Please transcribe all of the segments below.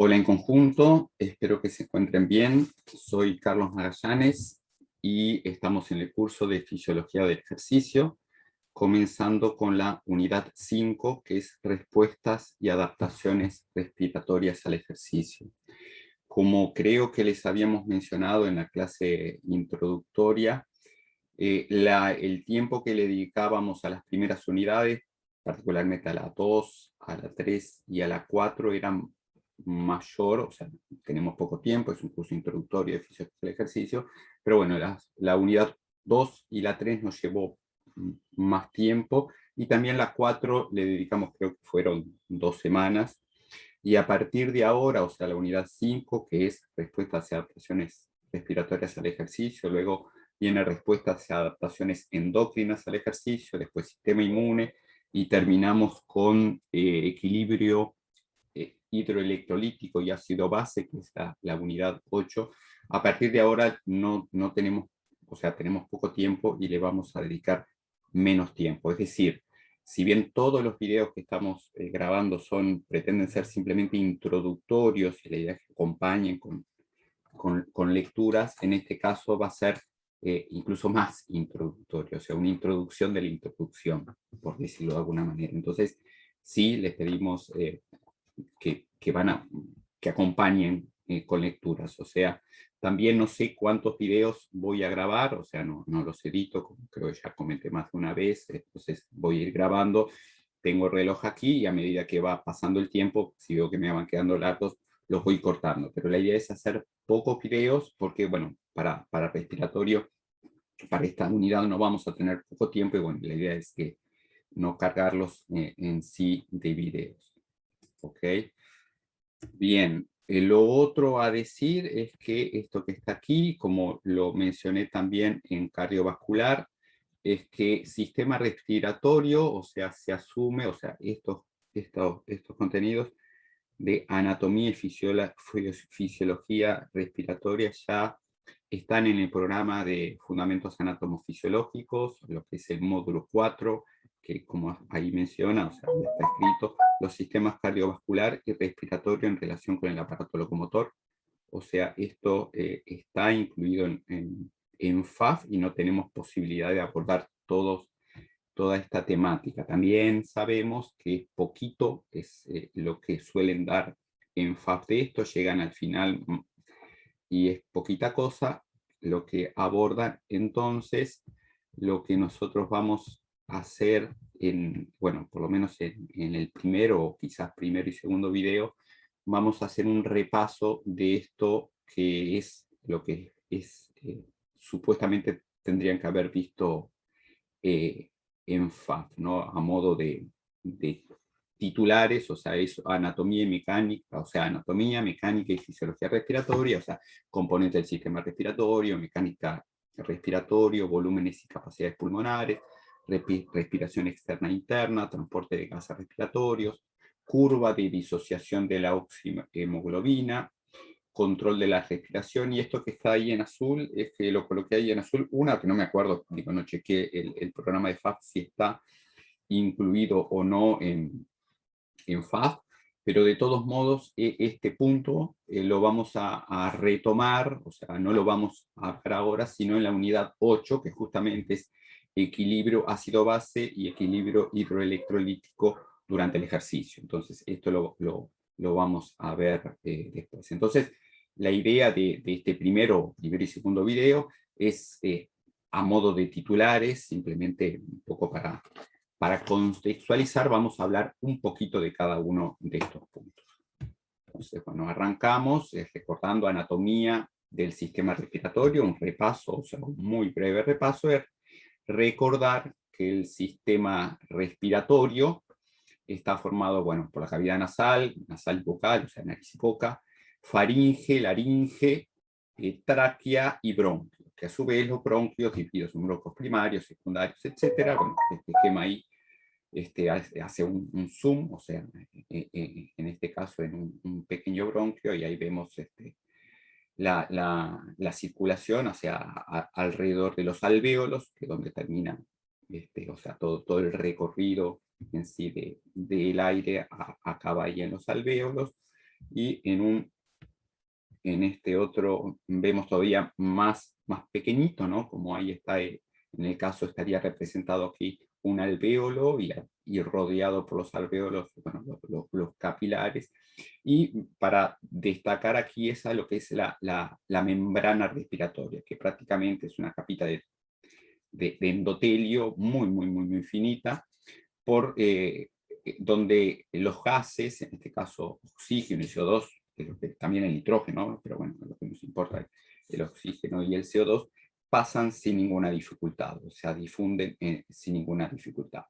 Hola en conjunto, espero que se encuentren bien. Soy Carlos Magallanes y estamos en el curso de Fisiología del Ejercicio, comenzando con la unidad 5, que es Respuestas y Adaptaciones Respiratorias al Ejercicio. Como creo que les habíamos mencionado en la clase introductoria, el tiempo que le dedicábamos a las primeras unidades, particularmente a la 2, a la 3 y a la 4, eran mayor, o sea, tenemos poco tiempo, es un curso introductorio de fisiología del ejercicio, pero bueno, la unidad 2 y la 3 nos llevó más tiempo, y también la 4 le dedicamos, creo que fueron 2 semanas, y a partir de ahora, o sea, la unidad 5, que es respuestas y adaptaciones respiratorias al ejercicio, luego viene respuestas y adaptaciones endocrinas al ejercicio, después sistema inmune, y terminamos con equilibrio hidroelectrolítico y ácido base, que es la unidad 8. A partir de ahora no tenemos, o sea, tenemos poco tiempo y le vamos a dedicar menos tiempo. Es decir, si bien todos los videos que estamos grabando pretenden ser simplemente introductorios y la idea es que acompañen con lecturas, en este caso va a ser incluso más introductorio, o sea, una introducción de la introducción, por decirlo de alguna manera. Entonces, sí les pedimos que acompañen con lecturas. O sea, también no sé cuántos videos voy a grabar, o sea, no los edito, como creo que ya comenté más de una vez, entonces voy a ir grabando, tengo el reloj aquí y a medida que va pasando el tiempo, si veo que me van quedando largos, los voy cortando. Pero la idea es hacer pocos videos porque, bueno, para respiratorio, para esta unidad no vamos a tener poco tiempo y, bueno, la idea es que no cargarlos en sí de videos. ¿Ok? Bien, lo otro a decir es que esto que está aquí, como lo mencioné también en cardiovascular, es que sistema respiratorio, o sea, se asume, o sea, estos contenidos de anatomía y fisiología respiratoria ya están en el programa de fundamentos anatomofisiológicos, lo que es el módulo 4, que como ahí menciona, o sea, ya está escrito, los sistemas cardiovascular y respiratorio en relación con el aparato locomotor. O sea, esto está incluido en FAF y no tenemos posibilidad de abordar toda esta temática. También sabemos que poquito es lo que suelen dar en FAF de esto, llegan al final y es poquita cosa lo que abordan. Entonces, lo que nosotros vamos a hacer bueno, por lo menos en el primero o quizás primero y segundo video, vamos a hacer un repaso de esto que es lo que es supuestamente tendrían que haber visto eh, en FAF, ¿no? A modo de titulares, o sea, es anatomía y mecánica, o sea, anatomía, mecánica y fisiología respiratoria, o sea, componentes del sistema respiratorio, mecánica respiratorio, volúmenes y capacidades pulmonares, respiración externa e interna, transporte de gases respiratorios, curva de disociación de la oxihemoglobina, control de la respiración, y esto que está ahí en azul, es que lo coloqué ahí en azul, que no me acuerdo, digo, no chequé el programa de FAF si está incluido o no en FAF, pero de todos modos este punto lo vamos a retomar, o sea, no lo vamos a ver ahora, sino en la unidad 8, que justamente es equilibrio ácido-base y equilibrio hidroelectrolítico durante el ejercicio. Entonces, esto lo vamos a ver después. Entonces, la idea de este primero y segundo video es a modo de titulares, simplemente un poco para contextualizar, vamos a hablar un poquito de cada uno de estos puntos. Entonces, bueno, arrancamos recordando anatomía del sistema respiratorio, un repaso, o sea, un muy breve repaso, es recordar que el sistema respiratorio está formado, bueno, por la cavidad nasal y vocal, o sea, nariz y boca, faringe, laringe, tráquea y bronquios, que a su vez los bronquios divididos en bronquios primarios, secundarios, etcétera. Bueno, este esquema ahí hace un zoom, o sea, en este caso en un pequeño bronquio, y ahí vemos la circulación, o sea, alrededor de los alvéolos, que es donde termina, o sea, todo el recorrido en sí del aire acaba ahí en los alvéolos, y en este otro vemos todavía más pequeñito, ¿no? Como ahí está, en el caso estaría representado aquí un alvéolo y rodeado por los alvéolos, bueno, los capilares. Y para destacar aquí esa lo que es la membrana respiratoria, que prácticamente es una capita de endotelio muy finita, donde los gases, en este caso oxígeno y CO2, que también el nitrógeno, pero bueno, lo que nos importa es el oxígeno y el CO2, pasan sin ninguna dificultad, o sea, difunden sin ninguna dificultad.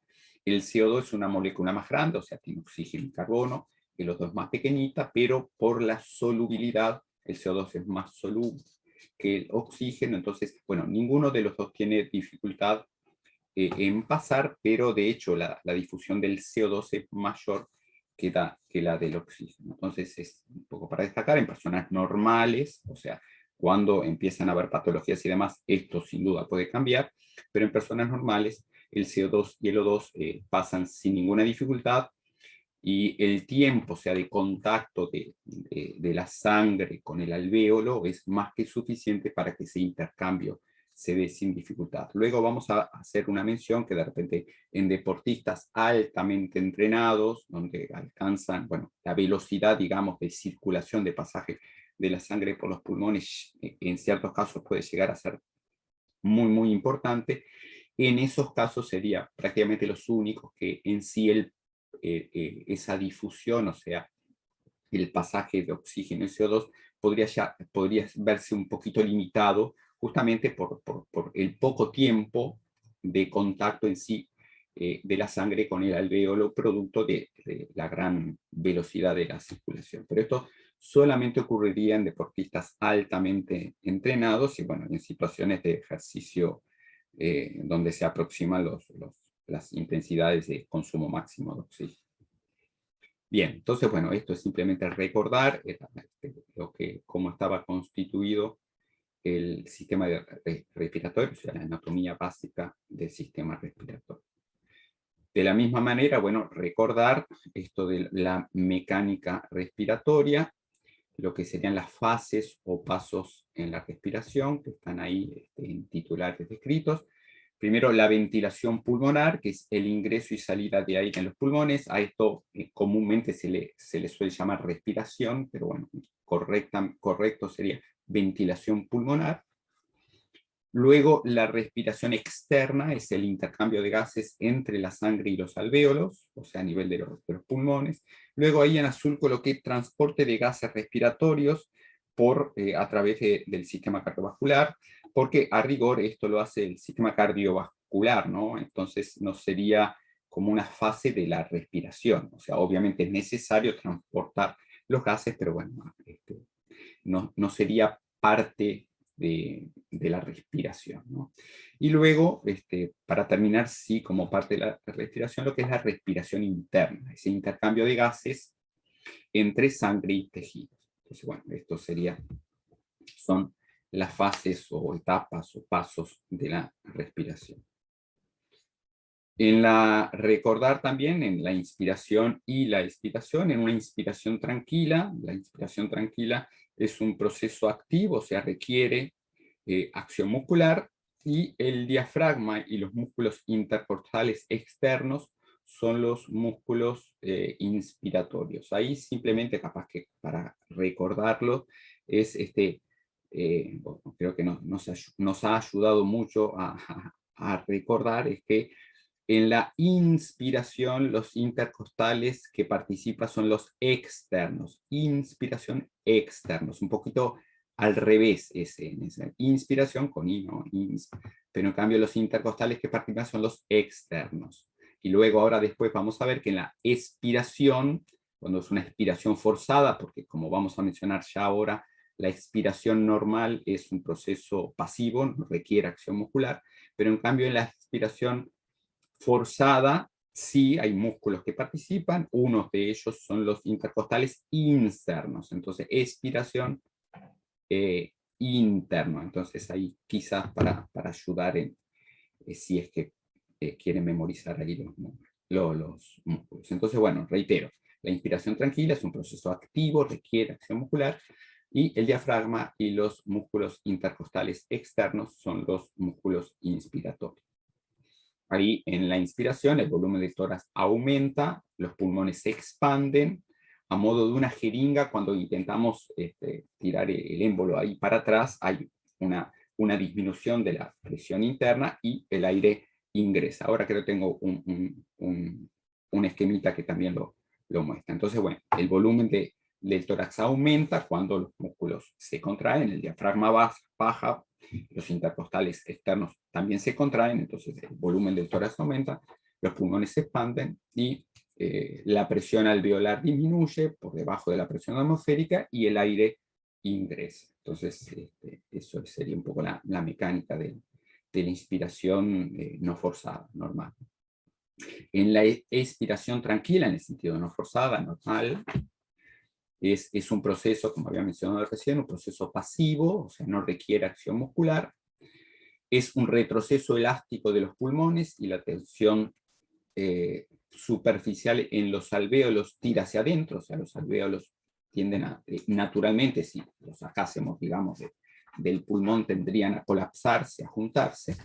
El CO2 es una molécula más grande, o sea, tiene oxígeno y carbono, el O2 es más pequeñita, pero por la solubilidad, el CO2 es más soluble que el oxígeno, entonces, bueno, ninguno de los dos tiene dificultad en pasar, pero de hecho la difusión del CO2 es mayor que la del oxígeno. Entonces es un poco para destacar, en personas normales, o sea, cuando empiezan a haber patologías y demás, esto sin duda puede cambiar, pero en personas normales el CO2 y el O2 pasan sin ninguna dificultad, y el tiempo, o sea, de contacto de la sangre con el alvéolo es más que suficiente para que ese intercambio se dé sin dificultad. Luego vamos a hacer una mención que de repente en deportistas altamente entrenados, donde alcanzan, bueno, la velocidad, digamos, de circulación, de pasaje de la sangre por los pulmones, en ciertos casos puede llegar a ser muy importante. En esos casos sería prácticamente los únicos que en sí esa difusión, o sea, el pasaje de oxígeno y CO2 podría verse un poquito limitado justamente por el poco tiempo de contacto en sí de la sangre con el alvéolo, producto de la gran velocidad de la circulación. Pero esto solamente ocurriría en deportistas altamente entrenados y, bueno, en situaciones de ejercicio donde se aproximan las intensidades de consumo máximo de oxígeno. Bien, entonces, bueno, esto es simplemente recordar cómo estaba constituido el sistema respiratorio, o sea, la anatomía básica del sistema respiratorio. De la misma manera, bueno, recordar esto de la mecánica respiratoria, lo que serían las fases o pasos en la respiración, que están ahí en titulares descritos. Primero, la ventilación pulmonar, que es el ingreso y salida de aire en los pulmones. A esto comúnmente se le suele llamar respiración, pero bueno, correcto sería ventilación pulmonar. Luego, la respiración externa es el intercambio de gases entre la sangre y los alvéolos, o sea, a nivel de los pulmones. Luego, ahí en azul coloqué transporte de gases respiratorios a través del sistema cardiovascular, porque a rigor esto lo hace el sistema cardiovascular, ¿no? Entonces no sería como una fase de la respiración. O sea, obviamente es necesario transportar los gases, pero bueno, no sería parte de la respiración, ¿no? Y luego, para terminar, sí, como parte de la respiración, lo que es la respiración interna, ese intercambio de gases entre sangre y tejidos. Entonces, bueno, esto son las fases o etapas o pasos de la respiración. Recordar también en la inspiración y la expiración, en una inspiración tranquila, la inspiración tranquila es un proceso activo, o sea, requiere acción muscular, y el diafragma y los músculos intercostales externos son los músculos inspiratorios. Ahí simplemente, capaz que para recordarlo, es bueno, creo que nos ha ayudado mucho a recordar, es que en la inspiración, los intercostales que participan son los externos. Inspiración externos. Un poquito al revés en esa inspiración con I, ¿no? Pero en cambio los intercostales que participan son los externos. Y luego ahora después vamos a ver que en la expiración, cuando es una expiración forzada, porque como vamos a mencionar ya ahora, la expiración normal es un proceso pasivo, no requiere acción muscular, pero en cambio en la expiración forzada, sí hay músculos que participan, unos de ellos son los intercostales internos, entonces expiración interno, entonces ahí quizás para ayudar si es que quieren memorizar ahí los músculos. Entonces, bueno, reitero, La inspiración tranquila es un proceso activo, requiere acción muscular, y el diafragma y los músculos intercostales externos son los músculos inspiratorios. Ahí en la inspiración el volumen del tórax aumenta, los pulmones se expanden, a modo de una jeringa. Cuando intentamos tirar el émbolo ahí para atrás, hay una disminución de la presión interna y el aire ingresa. Ahora creo que tengo un esquemita que también lo muestra. Entonces, bueno, el volumen del tórax aumenta cuando los músculos se contraen, el diafragma baja, los intercostales externos también se contraen, entonces el volumen del tórax aumenta, los pulmones se expanden y la presión alveolar disminuye por debajo de la presión atmosférica y el aire ingresa. Entonces, eso sería un poco la mecánica de la inspiración no forzada, normal. En la expiración tranquila, en el sentido no forzada, normal, es un proceso, como había mencionado recién, un proceso pasivo, o sea, no requiere acción muscular. Es un retroceso elástico de los pulmones y la tensión superficial en los alvéolos tira hacia adentro, o sea, los alvéolos tienden a, naturalmente, si los sacásemos, digamos, del pulmón, tendrían a colapsarse, a juntarse.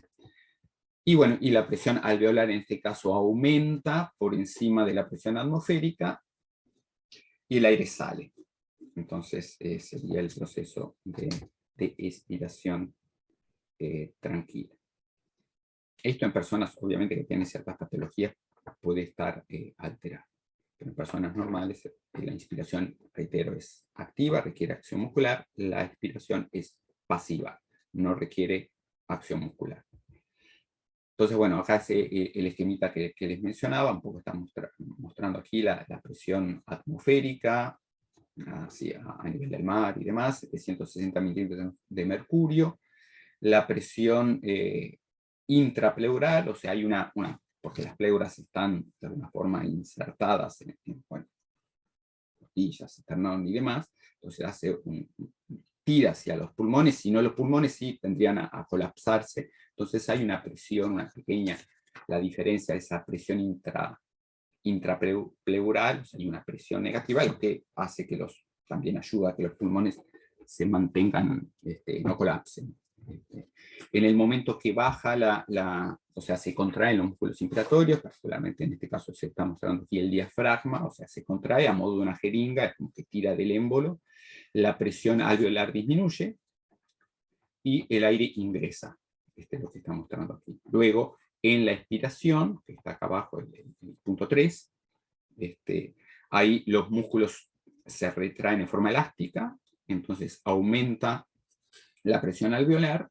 Y bueno, y la presión alveolar en este caso aumenta por encima de la presión atmosférica y el aire sale. Entonces sería el proceso de expiración tranquila. Esto en personas, obviamente, que tienen ciertas patologías, puede estar alterado. Pero en personas normales, la inspiración, reitero, es activa, requiere acción muscular. La expiración es pasiva, no requiere acción muscular. Entonces, bueno, acá es el esquemita que les mencionaba, un poco estamos mostrando aquí la presión atmosférica, así, a nivel del mar y demás, 760 milímetros de mercurio. La presión intrapleural, o sea, hay porque las pleuras están de alguna forma insertadas en costillas, esternón y demás, entonces hace tira hacia los pulmones, si no los pulmones sí tendrían a colapsarse. Entonces hay una presión, una pequeña, la diferencia de esa presión intrapleural, o sea, hay una presión negativa, lo que hace que también ayuda a que los pulmones se mantengan, no colapsen. En el momento que baja o sea, se contraen los músculos inspiratorios, particularmente en este caso se está mostrando aquí el diafragma, o sea, se contrae a modo de una jeringa, es como que tira del émbolo, la presión alveolar disminuye y el aire ingresa. Este es lo que está mostrando aquí. Luego, en la expiración, que está acá abajo, el punto 3, ahí los músculos se retraen en forma elástica, entonces aumenta la presión alveolar,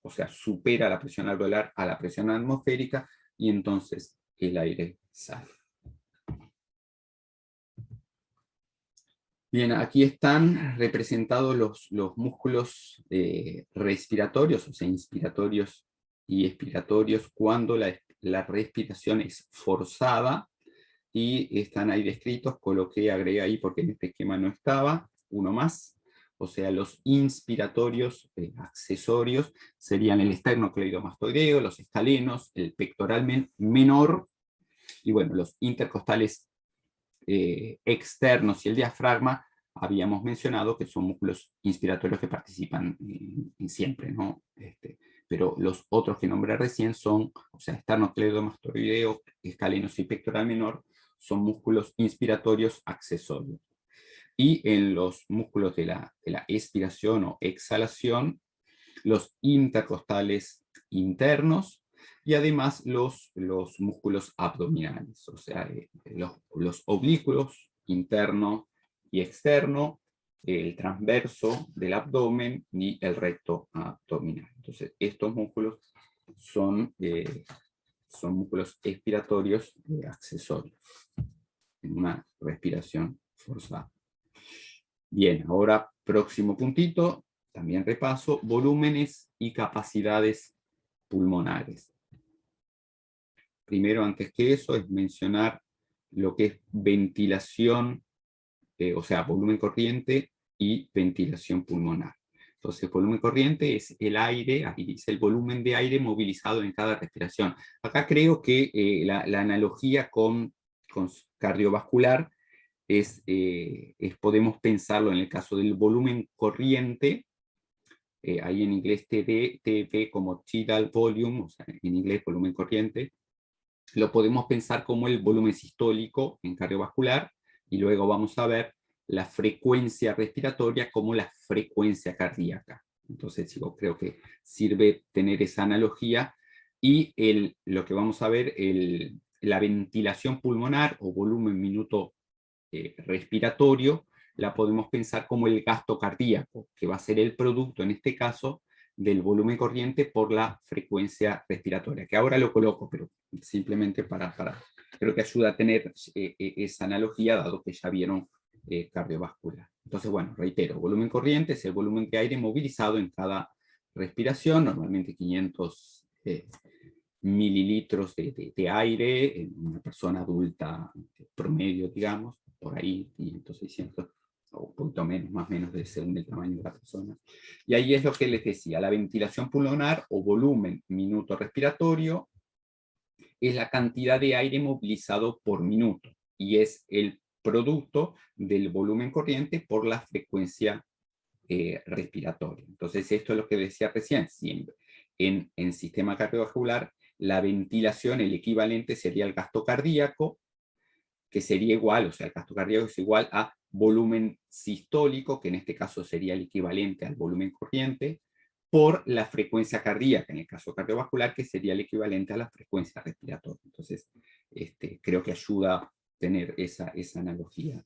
o sea, supera la presión alveolar a la presión atmosférica, y entonces el aire sale. Bien, aquí están representados los músculos respiratorios, o sea, inspiratorios y expiratorios, cuando la respiración es forzada, y están ahí descritos, coloqué, agregué ahí porque en este esquema no estaba, uno más. O sea, los inspiratorios accesorios serían el esternocleidomastoideo, los escalenos, el pectoral menor, y bueno, los intercostales externos y el diafragma, habíamos mencionado que son músculos inspiratorios que participan siempre, ¿no? Pero los otros que nombré recién son, o sea, esternocleidomastoideo, escalenos y pectoral menor, son músculos inspiratorios accesorios. Y en los músculos de la expiración o exhalación, los intercostales internos, y además los músculos abdominales, o sea, los oblículos interno y externo, el transverso del abdomen y el recto abdominal. Entonces, estos músculos son músculos expiratorios accesorios en una respiración forzada. Bien, ahora próximo puntito, también repaso, volúmenes y capacidades pulmonares. Primero, antes que eso, es mencionar lo que es ventilación, o sea, volumen corriente y ventilación pulmonar. Entonces, volumen corriente es el aire, aquí dice el volumen de aire movilizado en cada respiración. Acá creo que la analogía con cardiovascular podemos pensarlo en el caso del volumen corriente, ahí en inglés TD como tidal volume, o sea, en inglés volumen corriente, lo podemos pensar como el volumen sistólico en cardiovascular, y luego vamos a ver la frecuencia respiratoria como la frecuencia cardíaca. Entonces yo creo que sirve tener esa analogía, y lo que vamos a ver, la ventilación pulmonar o volumen minuto respiratorio, la podemos pensar como el gasto cardíaco, que va a ser el producto, en este caso, del volumen corriente por la frecuencia respiratoria, que ahora lo coloco, pero simplemente creo que ayuda a tener esa analogía, dado que ya vieron cardiovascular. Entonces, bueno, reitero, volumen corriente es el volumen de aire movilizado en cada respiración, normalmente 500 mililitros de aire en una persona adulta promedio, digamos, por ahí 500, 600, o un poquito menos, más o menos, según el tamaño de la persona. Y ahí es lo que les decía, la ventilación pulmonar o volumen minuto respiratorio es la cantidad de aire movilizado por minuto, y es el producto del volumen corriente por la frecuencia respiratoria. Entonces esto es lo que decía recién, siempre. En sistema cardiovascular, la ventilación, el equivalente sería el gasto cardíaco, que sería igual, o sea, el gasto cardíaco es igual a volumen sistólico, que en este caso sería el equivalente al volumen corriente, por la frecuencia cardíaca, en el caso cardiovascular, que sería el equivalente a la frecuencia respiratoria. Entonces, creo que ayuda a tener esa analogía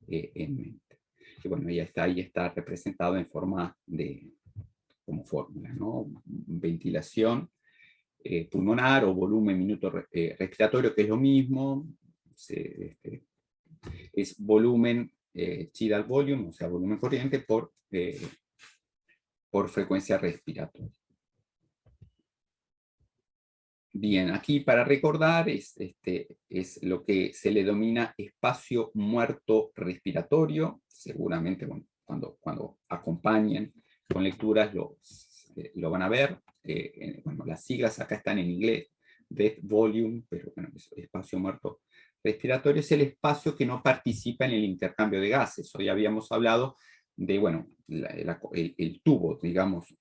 en mente. Y bueno, ahí está representado en forma como fórmula, ¿no? Ventilación pulmonar o volumen minuto respiratorio, que es lo mismo, es volumen tidal volume, o sea, volumen corriente por frecuencia respiratoria. Bien, aquí para recordar es lo que se le denomina espacio muerto respiratorio. Seguramente, bueno, cuando acompañen con lecturas lo van a ver. Bueno, las siglas acá están en inglés, death volume, pero bueno, espacio muerto respiratorio es el espacio que no participa en el intercambio de gases. Hoy habíamos hablado de, bueno, el tubo, digamos,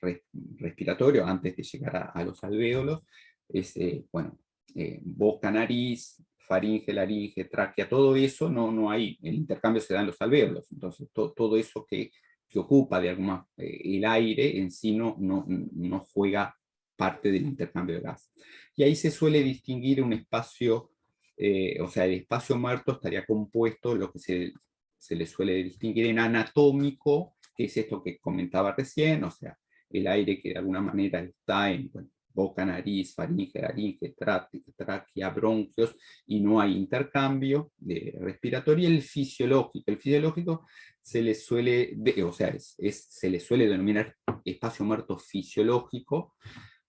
respiratorio antes de llegar a los alvéolos. Bueno, boca, nariz, faringe, laringe, tráquea, todo eso no hay, el intercambio se da en los alvéolos. Entonces todo eso que ocupa de alguna, el aire en sí no juega parte del intercambio de gas. Y ahí se suele distinguir un espacio, o sea, el espacio muerto estaría compuesto, lo que se le suele distinguir en anatómico, que es esto que comentaba recién, o sea, el aire que de alguna manera está en, bueno, boca, nariz, faringe, laringe, tráquea, bronquios, y no hay intercambio respiratorio. Y el fisiológico se le suele, o sea, se le suele denominar espacio muerto fisiológico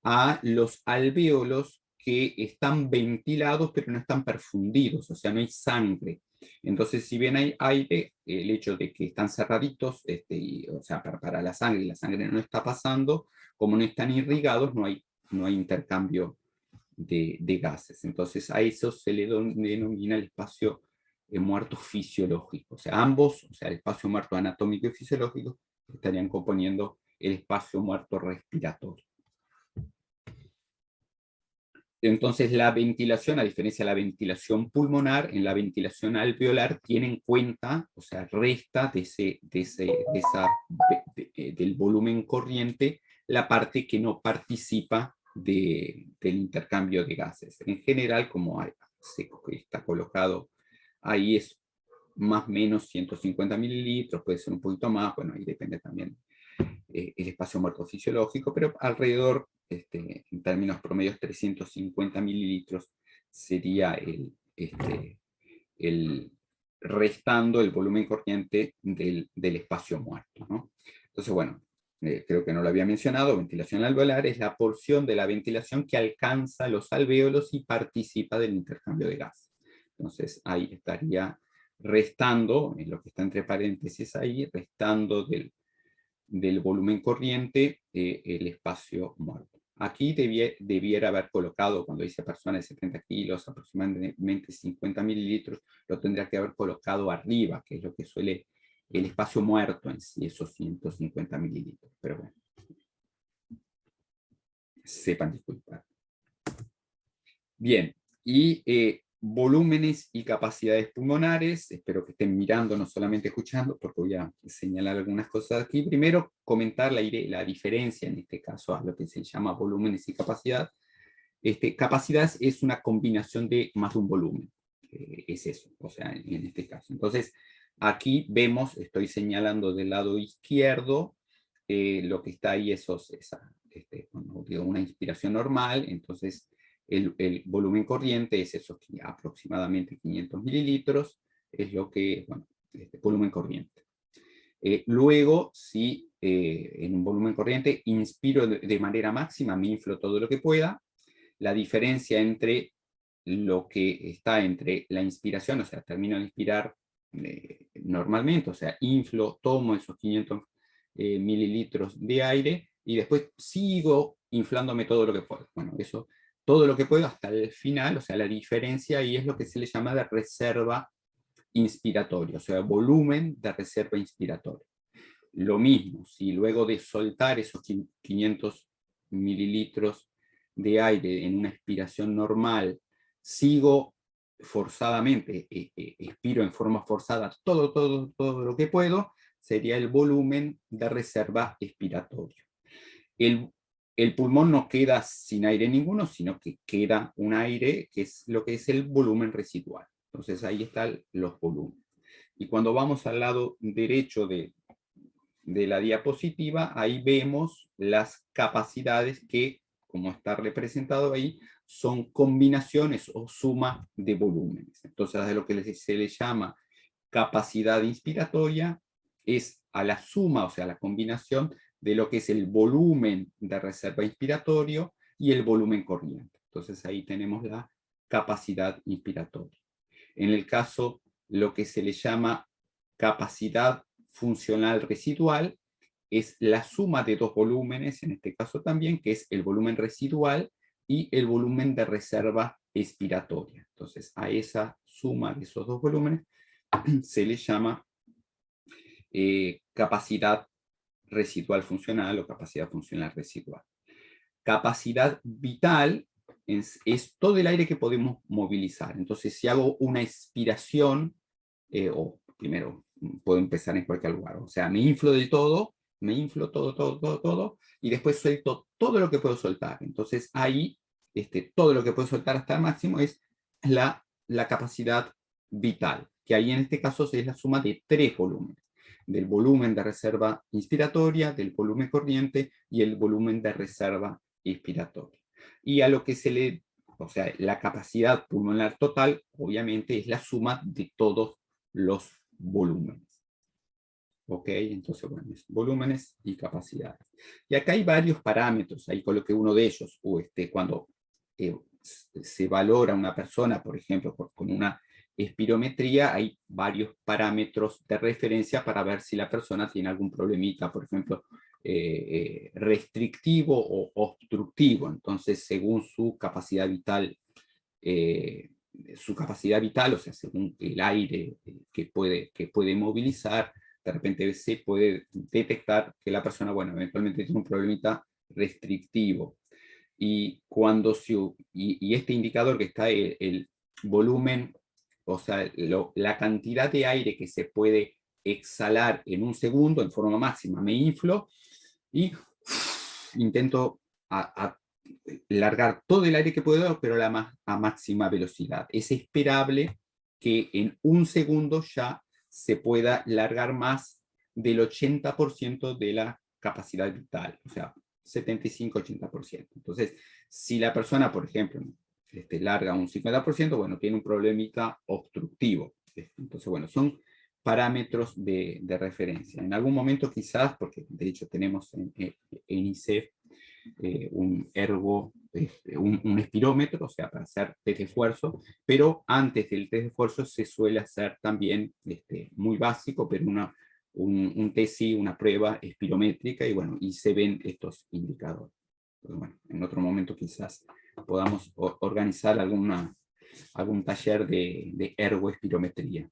a los alvéolos que están ventilados pero no están perfundidos, o sea, no hay sangre. Entonces, si bien hay aire, el hecho de que están cerraditos, o sea, para la sangre no está pasando, como no están irrigados, no hay intercambio de gases. Entonces a eso se le denomina el espacio muerto fisiológico. O sea, ambos, o sea, el espacio muerto anatómico y fisiológico, estarían componiendo el espacio muerto respiratorio. Entonces la ventilación, a diferencia de la ventilación pulmonar, en la ventilación alveolar tiene en cuenta, o sea, resta del volumen corriente la parte que no participa del intercambio de gases. En general, como está colocado ahí, es más o menos 150 mililitros, puede ser un poquito más, bueno, ahí depende también el espacio muerto fisiológico, pero alrededor, en términos promedios, 350 mililitros sería el restando el volumen corriente del espacio muerto, ¿no? Entonces, bueno, creo que no lo había mencionado, ventilación alveolar es la porción de la ventilación que alcanza los alvéolos y participa del intercambio de gas. Entonces, ahí estaría restando, en lo que está entre paréntesis ahí, restando del volumen corriente el espacio muerto. aquí debiera haber colocado, cuando dice persona de 70 kilos, aproximadamente 50 mililitros, lo tendría que haber colocado arriba, que es lo que suele, el espacio muerto en sí, esos 150 mililitros. Pero bueno, sepan disculpar. Bien, y volúmenes y capacidades pulmonares, espero que estén mirando, no solamente escuchando, porque voy a señalar algunas cosas aquí. Primero, comentar la diferencia, en este caso, a lo que se llama volúmenes y capacidad. Capacidad es una combinación de más de un volumen, es eso, o sea, en este caso. Entonces, aquí vemos, estoy señalando del lado izquierdo, lo que está ahí es bueno, digo, una inspiración normal, entonces el volumen corriente es eso, aproximadamente 500 mililitros, es lo que, bueno, volumen corriente. Luego, si en un volumen corriente inspiro de manera máxima, me inflo todo lo que pueda, la diferencia entre lo que está entre la inspiración, o sea, termino de inspirar normalmente, o sea, inflo, tomo esos 500 mililitros de aire y después sigo inflándome todo lo que puedo. Bueno, eso, todo lo que puedo hasta el final, o sea, la diferencia ahí es lo que se le llama de reserva inspiratoria, o sea, volumen de reserva inspiratoria. Lo mismo, si luego de soltar esos 500 mililitros de aire en una expiración normal, sigo forzadamente, expiro en forma forzada todo lo que puedo, sería el volumen de reserva expiratorio. El pulmón no queda sin aire ninguno, sino que queda un aire que es lo que es el volumen residual. Entonces ahí están los volúmenes. Y cuando vamos al lado derecho de la diapositiva, ahí vemos las capacidades que, como está representado ahí, son combinaciones o suma de volúmenes. Entonces, a lo que se le llama capacidad inspiratoria es a la suma, o sea, la combinación de lo que es el volumen de reserva inspiratorio y el volumen corriente. Entonces, ahí tenemos la capacidad inspiratoria. En el caso, lo que se le llama capacidad funcional residual es la suma de dos volúmenes, en este caso también, que es el volumen residual y el volumen de reserva expiratoria. Entonces, a esa suma de esos dos volúmenes se le llama capacidad residual funcional o capacidad funcional residual. Capacidad vital es todo el aire que podemos movilizar. Entonces, si hago una expiración, o primero, puedo empezar en cualquier lugar, o sea, me inflo del todo, me inflo todo, y después suelto todo lo que puedo soltar. Entonces, ahí, todo lo que puedo soltar hasta el máximo es la capacidad vital, que ahí en este caso es la suma de tres volúmenes, del volumen de reserva inspiratoria, del volumen corriente y el volumen de reserva expiratoria. Y a lo que se le, o sea, la capacidad pulmonar total, obviamente, es la suma de todos los volúmenes. ¿Ok? Entonces, bueno, volúmenes y capacidades. Y acá hay varios parámetros, ahí coloqué uno de ellos, cuando se valora una persona, por ejemplo, con una espirometría, hay varios parámetros de referencia para ver si la persona tiene algún problemita, por ejemplo, restrictivo o obstructivo. Entonces, según su capacidad vital, o sea, según el aire que puede movilizar, de repente se puede detectar que la persona, bueno, eventualmente tiene un problemita restrictivo. Y cuando y este indicador que está el volumen, o sea, la cantidad de aire que se puede exhalar en un segundo en forma máxima, me inflo y intento a largar todo el aire que puedo, pero a máxima velocidad. Es esperable que en un segundo ya se pueda largar más del 80% de la capacidad vital, o sea, 75-80%. Entonces, si la persona, por ejemplo, larga un 50%, bueno, tiene un problemita obstructivo. Entonces, bueno, son parámetros de referencia. En algún momento quizás, porque de hecho tenemos en ICEF un un espirómetro, o sea, para hacer test de esfuerzo, pero antes del test de esfuerzo se suele hacer también, muy básico, pero un test, sí, una prueba espirométrica, y bueno, y se ven estos indicadores. Pues bueno, en otro momento quizás podamos organizar algún taller de ergoespirometría.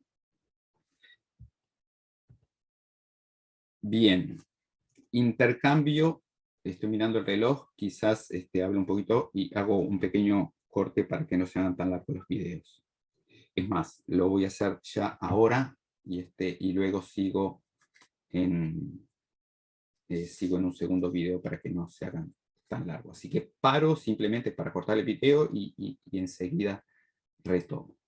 Bien, intercambio, estoy mirando el reloj, quizás hable un poquito y hago un pequeño corte para que no se hagan tan largos los videos. Es más, lo voy a hacer ya ahora y luego sigo en un segundo video para que no se hagan tan largos. Así que paro simplemente para cortar el video y enseguida retomo.